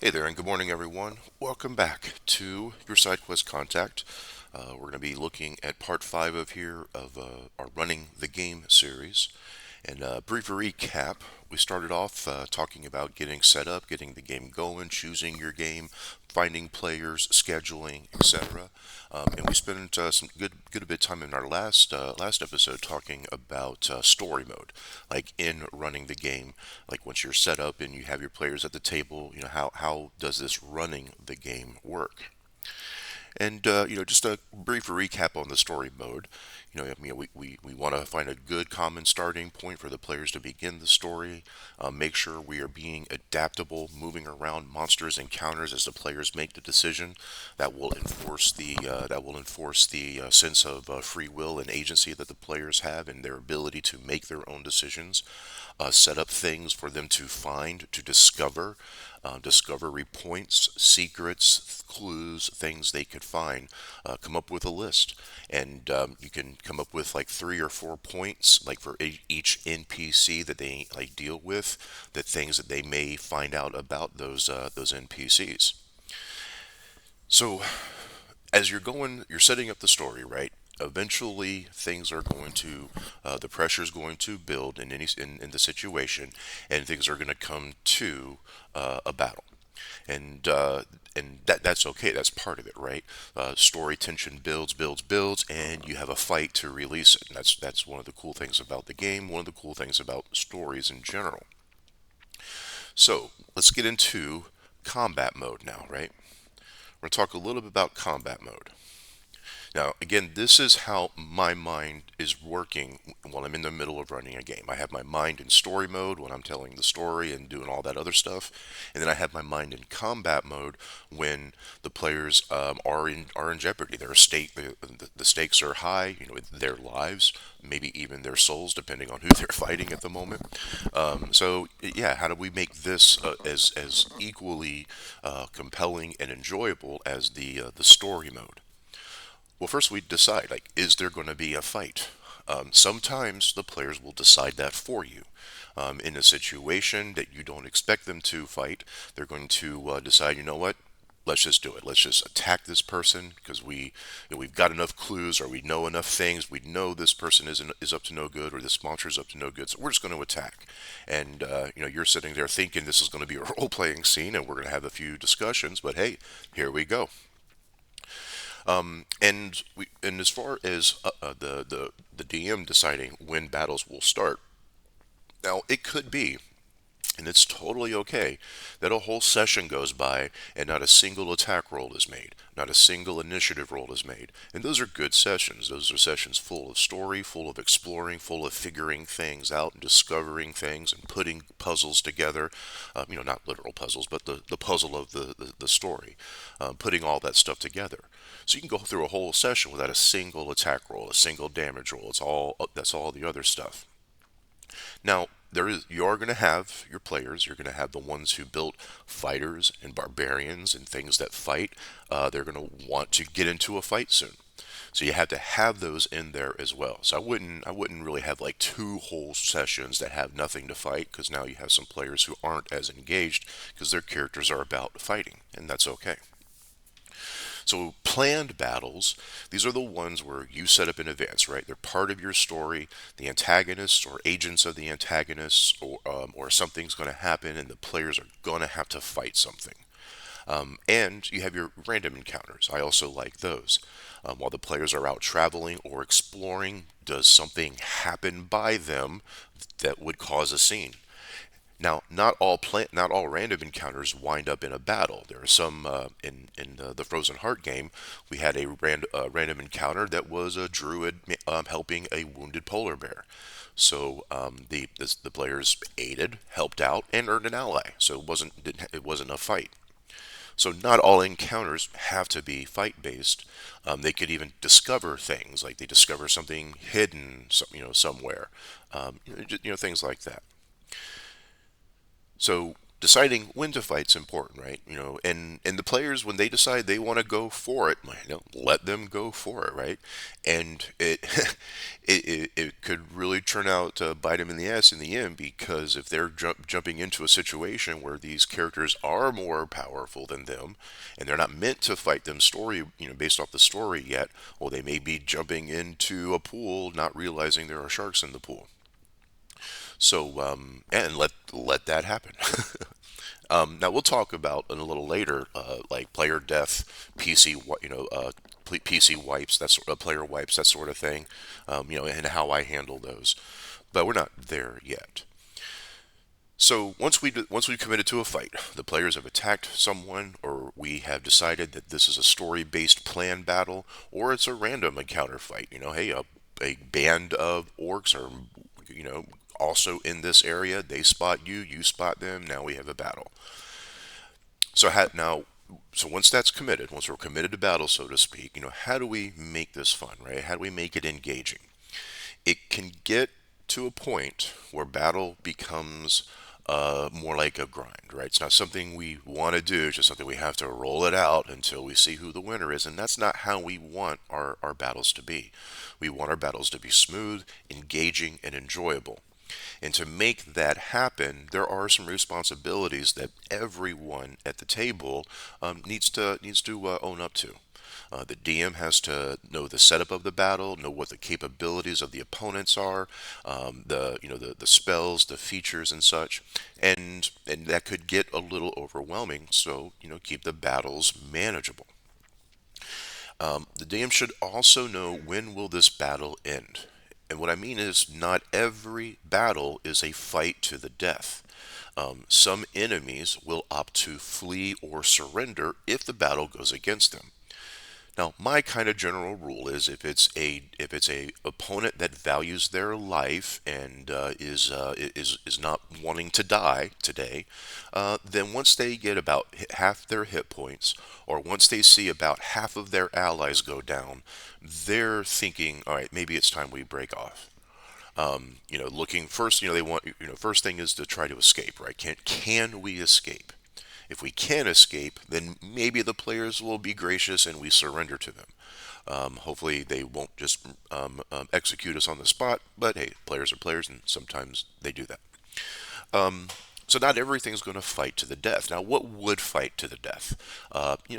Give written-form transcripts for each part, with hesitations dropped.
Hey there, and good morning, everyone. Welcome back to your SideQuest Contact. We're going to be looking at part five of here of our Running the Game series. And brief recap: we started off talking about getting set up, getting the game going, choosing your game, finding players, scheduling, etc. And we spent some good a bit of time in our last episode talking about story mode, like in running the game. Like once you're set up and you have your players at the table, how does this running the game work? And just a brief recap on the story mode. We want to find a good common starting point for the players to begin the story. Make sure we are being adaptable, moving around monsters and counters as the players make the decision. That will enforce the sense of free will and agency that the players have and their ability to make their own decisions. Set up things for them to find, to discover, discovery points, secrets, clues, things they could find. Come up with a list, and you can come up with like 3 or 4 points, like for each NPC that they like deal with, the things that they may find out about those NPCs. So as you're setting up the story, right? Eventually, things are going to, the pressure is going to build in the situation, and things are going to come to a battle, and that's okay. That's part of it, right? Story tension builds, and you have a fight to release it. And that's one of the cool things about the game. One of the cool things about stories in general. So let's get into combat mode now, right? We're going to talk a little bit about combat mode. Now, again, this is how my mind is working while I'm in the middle of running a game. I have my mind in story mode when I'm telling the story and doing all that other stuff, and then I have my mind in combat mode when the players are in jeopardy. The stakes are high. Their lives, maybe even their souls, depending on who they're fighting at the moment. So yeah, how do we make this as equally compelling and enjoyable as the story mode? Well, first we decide, like, is there going to be a fight? Sometimes the players will decide that for you. In a situation that you don't expect them to fight, they're going to decide, you know what? Let's just do it. Let's just attack this person because we've got enough clues, or we know enough things. We know this person is up to no good, or this monster is up to no good. So we're just going to attack. And you're sitting there thinking this is going to be a role-playing scene, and we're going to have a few discussions. But hey, here we go. And as far as the DM deciding when battles will start, now it could be, and it's totally okay, that a whole session goes by and not a single attack roll is made, not a single initiative roll is made. And those are good sessions. Those are sessions full of story, full of exploring, full of figuring things out and discovering things and putting puzzles together. Not literal puzzles, but the puzzle of the story, putting all that stuff together. So you can go through a whole session without a single attack roll, a single damage roll. That's all the other stuff. Now, you are going to have your players. You're going to have the ones who built fighters and barbarians and things that fight. They're going to want to get into a fight soon. So you have to have those in there as well. So I wouldn't really have like 2 whole sessions that have nothing to fight, because now you have some players who aren't as engaged because their characters are about fighting, and that's okay. So planned battles, these are the ones where you set up in advance, right? They're part of your story. The antagonists or agents of the antagonists, or something's going to happen, and the players are going to have to fight something. And you have your random encounters. I also like those. While the players are out traveling or exploring, does something happen by them that would cause a scene? Now, not all random encounters wind up in a battle. There are some in the Frozen Heart game. We had a random encounter that was a druid helping a wounded polar bear. So the players aided, helped out, and earned an ally. So it wasn't a fight. So not all encounters have to be fight based. They could even discover things, like they discover something hidden, somewhere. Things like that. So deciding when to fight's important, right? And the players, when they decide they want to go for it, let them go for it, right? And it could really turn out to bite them in the ass in the end, because if they're jumping into a situation where these characters are more powerful than them, and they're not meant to fight them based off the story yet, well, they may be jumping into a pool, not realizing there are sharks in the pool. So, and let that happen. Now we'll talk about in a little later, like player death, PC wipes, that sort of player wipes, that sort of thing, and how I handle those. But we're not there yet. So once we've committed to a fight, the players have attacked someone, or we have decided that this is a story-based plan battle, or it's a random encounter fight. Hey, a band of orcs are, you know, also in this area. They spot you, you spot them. Now we have a battle. So once that's committed, once we're committed to battle, so to speak, how do we make this fun, right? How do we make it engaging? It can get to a point where battle becomes more like a grind, right? It's not something we want to do, it's just something we have to roll it out until we see who the winner is. And that's not how we want our battles to be. We want our battles to be smooth, engaging, and enjoyable. And to make that happen, there are some responsibilities that everyone at the table needs to own up to. The DM has to know the setup of the battle, know what the capabilities of the opponents are, the spells, the features, and such, and that could get a little overwhelming. So keep the battles manageable. The DM should also know, when will this battle end. And what I mean is, not every battle is a fight to the death. Some enemies will opt to flee or surrender if the battle goes against them. Now, my kind of general rule is, if it's a opponent that values their life and is not wanting to die today, then once they get about half their hit points, or once they see about half of their allies go down, they're thinking, all right, maybe it's time we break off. Looking first, they want, first thing is to try to escape, right? Can we escape? If we can escape, then maybe the players will be gracious and we surrender to them. Hopefully, they won't just execute us on the spot, but hey, players are players, and sometimes they do that. So not everything's going to fight to the death. Now, what would fight to the death?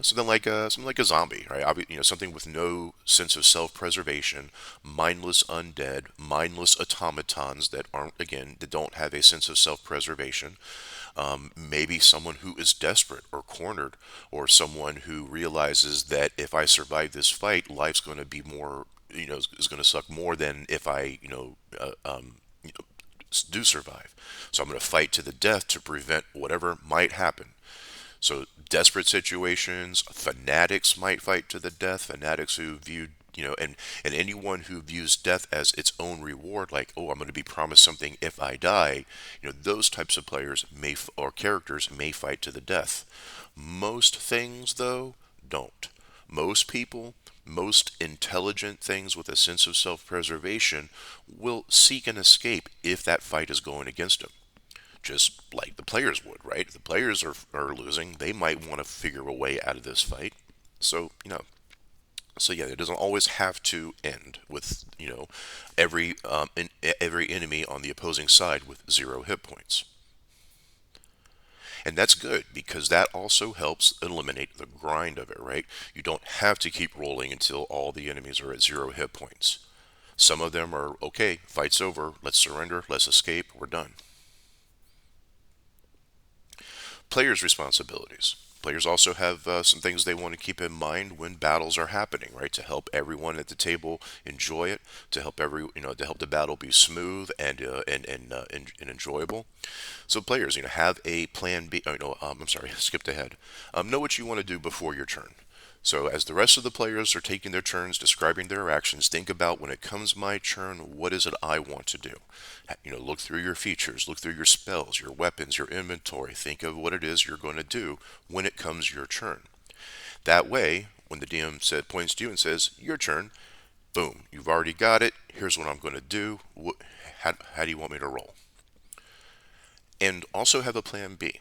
Something like a zombie, right? Something with no sense of self-preservation, mindless undead, mindless automatons that don't have a sense of self-preservation. Maybe someone who is desperate or cornered, or someone who realizes that if I survive this fight, life's going to be more, is going to suck more than if I, do survive. So I'm going to fight to the death to prevent whatever might happen. So desperate situations, fanatics might fight to the death. Fanatics who view, and anyone who views death as its own reward, like, oh, I'm going to be promised something if I die. Those types of players or characters may fight to the death. Most things, though, don't. Most people, most intelligent things with a sense of self-preservation will seek an escape if that fight is going against them, just like the players would, right? If the players are losing, they might want to figure a way out of this fight. So, yeah, it doesn't always have to end with, every enemy on the opposing side with 0 hit points. And that's good, because that also helps eliminate the grind of it, right? You don't have to keep rolling until all the enemies are at 0 hit points. Some of them are, okay, fight's over, let's surrender, let's escape, we're done. Players' responsibilities. Players also have some things they want to keep in mind when battles are happening, right? To help everyone at the table enjoy it, to help the battle be smooth and enjoyable. So players, have a plan B. Oh, no, I'm sorry, skipped ahead. Know what you want to do before your turn. So as the rest of the players are taking their turns describing their actions, think about, when it comes my turn, what is it I want to do? Look through your features, look through your spells, your weapons, your inventory. Think of what it is you're going to do when it comes your turn. That way, when the DM points to you and says, your turn, boom, you've already got it. Here's what I'm going to do. How do you want me to roll? And also have a plan B.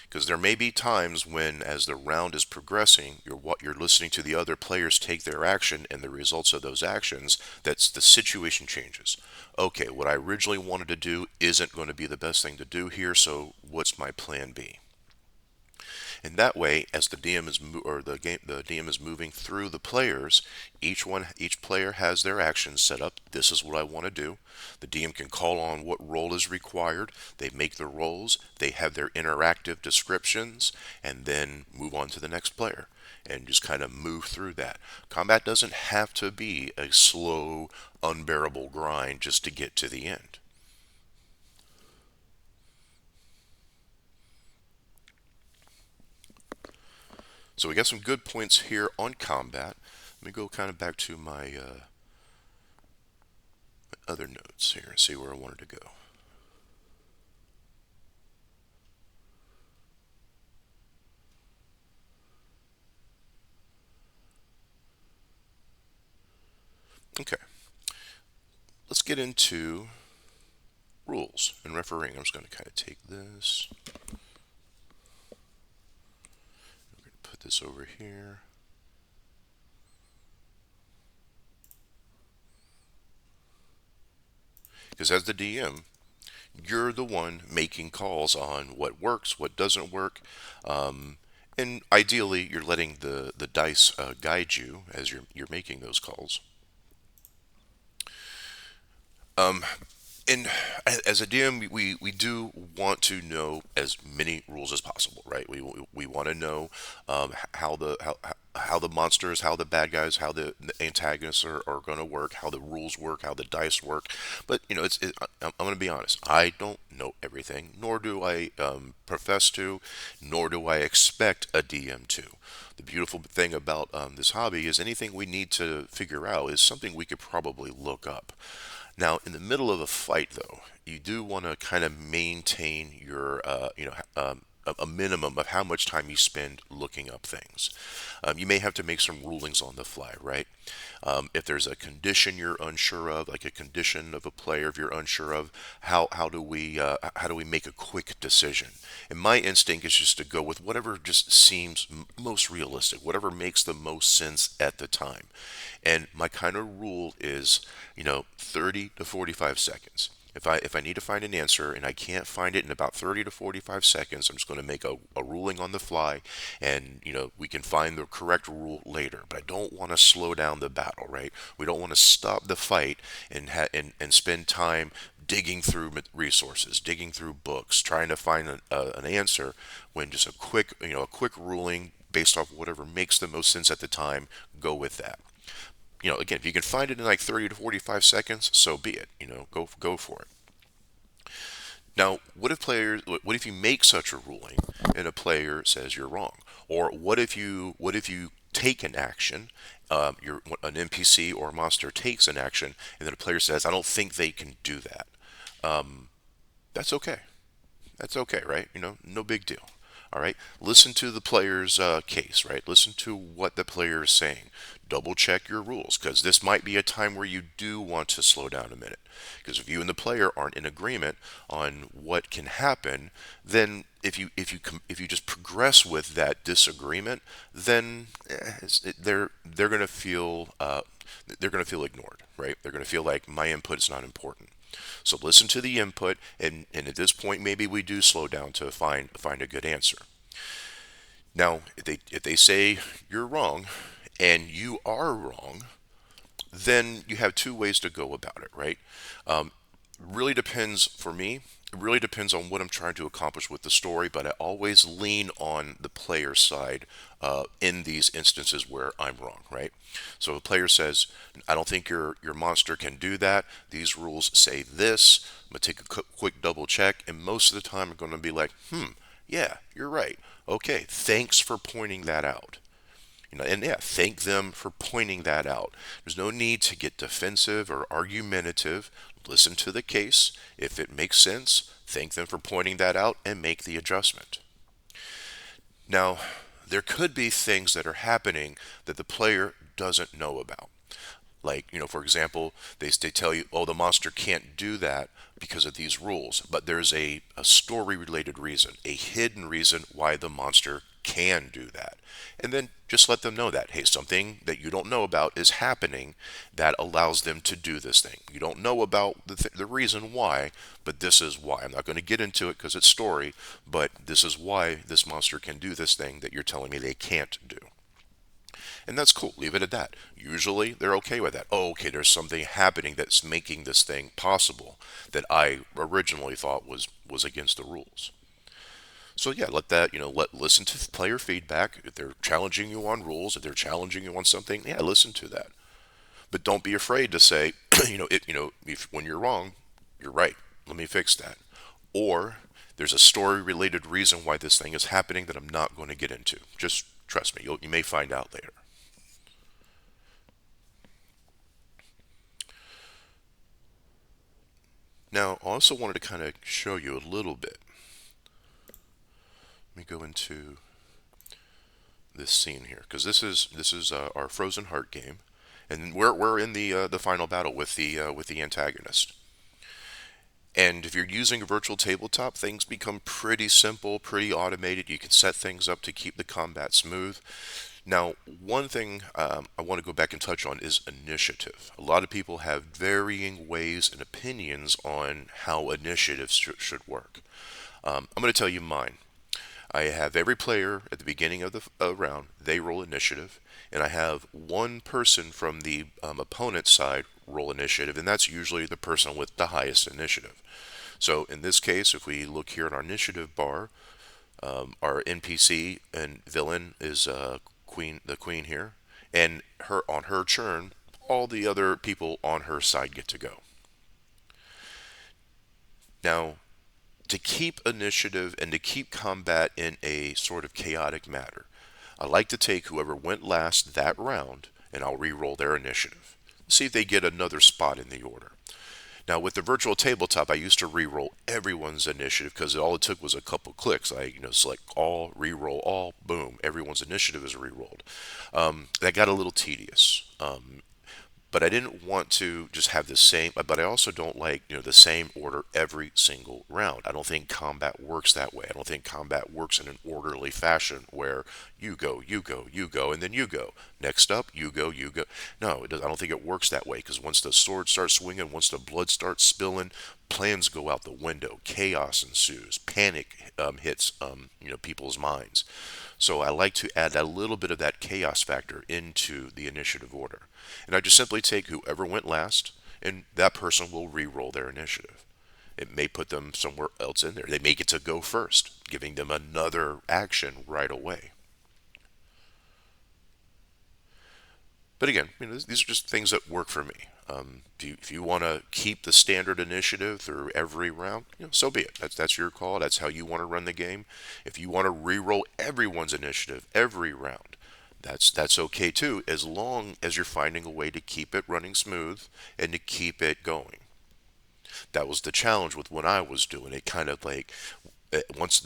Because there may be times when, as the round is progressing, you're listening to the other players take their action and the results of those actions. That's the situation changes. Okay, what I originally wanted to do isn't going to be the best thing to do here. So what's my plan B? And that way, as the DM is or the DM is moving through the players, each player has their actions set up. This is what I want to do. The DM can call on what role is required. They make the rolls. They have their interactive descriptions, and then move on to the next player and just kind of move through that. Combat doesn't have to be a slow, unbearable grind just to get to the end. So we got some good points here on combat. Let me go kind of back to my other notes here and see where I wanted to go. Okay, let's get into rules and refereeing. I'm just going to kind of take this, we're going to put this over here. Because as the DM, you're the one making calls on what works, what doesn't work, and ideally, you're letting the dice guide you as you're making those calls. Um, and as a DM, we do want to know as many rules as possible, right? We want to know how the monsters, how the bad guys, how the antagonists are going to work, how the rules work, how the dice work. But I'm going to be honest. I don't know everything, nor do I profess to, nor do I expect a DM to. The beautiful thing about this hobby is anything we need to figure out is something we could probably look up. Now, in the middle of a fight, though, you do want to kind of maintain your, a minimum of how much time you spend looking up things. You may have to make some rulings on the fly, right? If there's a condition you're unsure of, like a condition of a player, if you're unsure of, how do we make a quick decision? And my instinct is just to go with whatever just seems most realistic, whatever makes the most sense at the time. And my kind of rule is, 30 to 45 seconds. If I need to find an answer and I can't find it in about 30 to 45 seconds, I'm just going to make a ruling on the fly, and we can find the correct rule later. But I don't want to slow down the battle, right? We don't want to stop the fight and spend time digging through resources, digging through books, trying to find an answer when just a quick ruling based off whatever makes the most sense at the time. Go with that. Again, if you can find it in like 30 to 45 seconds, so be it. Go for it. Now, what if you make such a ruling and a player says you're wrong? Or what if you take an action, an NPC or a monster takes an action, and then a player says, I don't think they can do that. That's okay. That's okay, right? No big deal. All right. Listen to the player's case, right? Listen to what the player is saying. Double check your rules, because this might be a time where you do want to slow down a minute. Because if you and the player aren't in agreement on what can happen, then if you just progress with that disagreement, then they're going to feel ignored, right? They're going to feel like my input is not important. So listen to the input, and at this point, maybe we do slow down to find a good answer. Now, if they say you're wrong, and you are wrong, then you have two ways to go about it, right? Really depends for me. It really depends on what I'm trying to accomplish with the story, but I always lean on the player side in these instances where I'm wrong, right? So if a player says, "I don't think your monster can do that. These rules say this." I'm gonna take a quick double check, and most of the time I'm going to be like, yeah, you're right. Okay, thanks for pointing that out." And yeah, thank them for pointing that out. There's no need to get defensive or argumentative. Listen to the case. If it makes sense, thank them for pointing that out and make the adjustment. Now, there could be things that are happening that the player doesn't know about. Like, for example, they tell you, oh, the monster can't do that because of these rules, but there's a story related reason, a hidden reason why the monster can do that. And then just let them know that, hey, something that you don't know about is happening that allows them to do this thing. You don't know about the reason why, but this is why. I'm not going to get into it because it's story, but this is why this monster can do this thing that you're telling me they can't do. And that's cool. Leave it at that. Usually they're okay with that. Oh, okay, there's something happening that's making this thing possible that I originally thought was against the rules. So yeah, let that, listen to player feedback. If they're challenging you on rules, if they're challenging you on something, yeah, listen to that. But don't be afraid to say, if when you're wrong, you're right. Let me fix that. Or there's a story related reason why this thing is happening that I'm not going to get into. Just trust me, you may find out later. Now, I also wanted to kind of show you a little bit. Let me go into this scene here because this is our Frozen Heart game, and we're in the final battle with the antagonist. And if you're using a virtual tabletop, things become pretty simple, pretty automated. You can set things up to keep the combat smooth. Now, one thing I want to go back and touch on is initiative. A lot of people have varying ways and opinions on how initiatives should work. I'm going to tell you mine. I have every player at the beginning of the round, they roll initiative, and I have one person from the opponent's side roll initiative, and that's usually the person with the highest initiative. So in this case, if we look here in our initiative bar, our NPC and villain is the queen here, and her on her turn, all the other people on her side get to go. Now, to keep initiative and to keep combat in a sort of chaotic manner, I like to take whoever went last that round and I'll re-roll their initiative. See if they get another spot in the order. Now with the virtual tabletop, I used to re-roll everyone's initiative because all it took was a couple clicks. I select all, re-roll all, boom, everyone's initiative is re-rolled. That got a little tedious. But I didn't want to just have the same, but I also don't like, the same order every single round. I don't think combat works that way. I don't think combat works in an orderly fashion where you go, you go, you go, and then you go. Next up, you go, you go. No, it does, I don't think it works that way because once the sword starts swinging, once the blood starts spilling, plans go out the window, chaos ensues, panic hits, people's minds. So I like to add a little bit of that chaos factor into the initiative order. And I just simply take whoever went last, and that person will re-roll their initiative. It may put them somewhere else in there. They may get to go first, giving them another action right away. But again, these are just things that work for me. If you want to keep the standard initiative through every round, so be it. That's your call. That's how you want to run the game. If you want to re-roll everyone's initiative every round, that's okay too, as long as you're finding a way to keep it running smooth and to keep it going. That was the challenge with when I was doing it. Kind of like once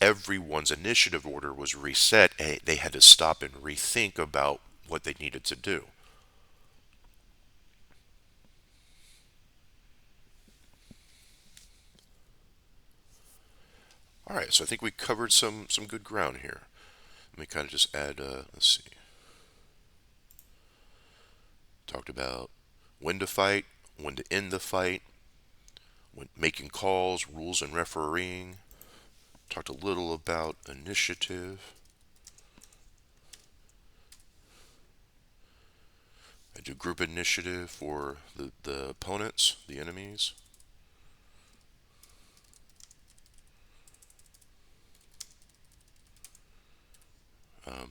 everyone's initiative order was reset, they had to stop and rethink about what they needed to do. All right, so I think we covered some good ground here. Let me kind of just add. Let's see. Talked about when to fight, when to end the fight, when making calls, rules and refereeing. Talked a little about initiative. I do group initiative for the opponents, the enemies.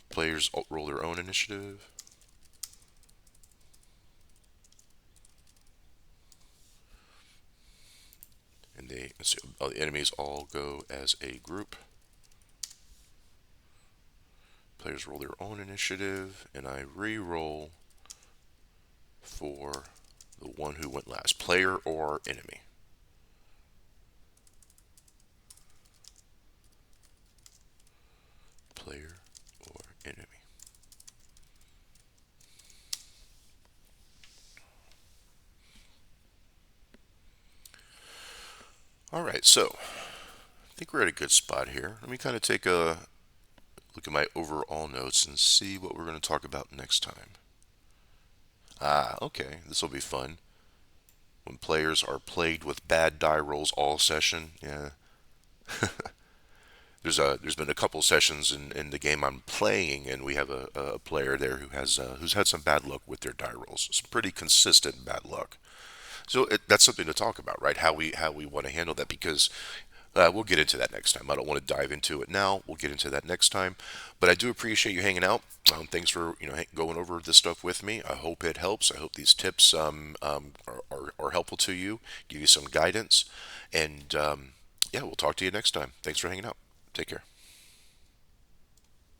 Players roll their own initiative. And the enemies all go as a group. Players roll their own initiative, and I re-roll for the one who went last, player or enemy. Player or enemy. So I think we're at a good spot here. Let me kind of take a look at my overall notes and see what we're going to talk about next time. Okay, this will be fun. When players are plagued with bad die rolls all session, yeah. There's been a couple sessions in the game I'm playing, and we have a player there who's had some bad luck with their die rolls. Some pretty consistent bad luck. So that's something to talk about, right? How we want to handle that because we'll get into that next time. I don't want to dive into it now. We'll get into that next time. But I do appreciate you hanging out. Thanks for going over this stuff with me. I hope it helps. I hope these tips are helpful to you, give you some guidance, and yeah, we'll talk to you next time. Thanks for hanging out. Take care.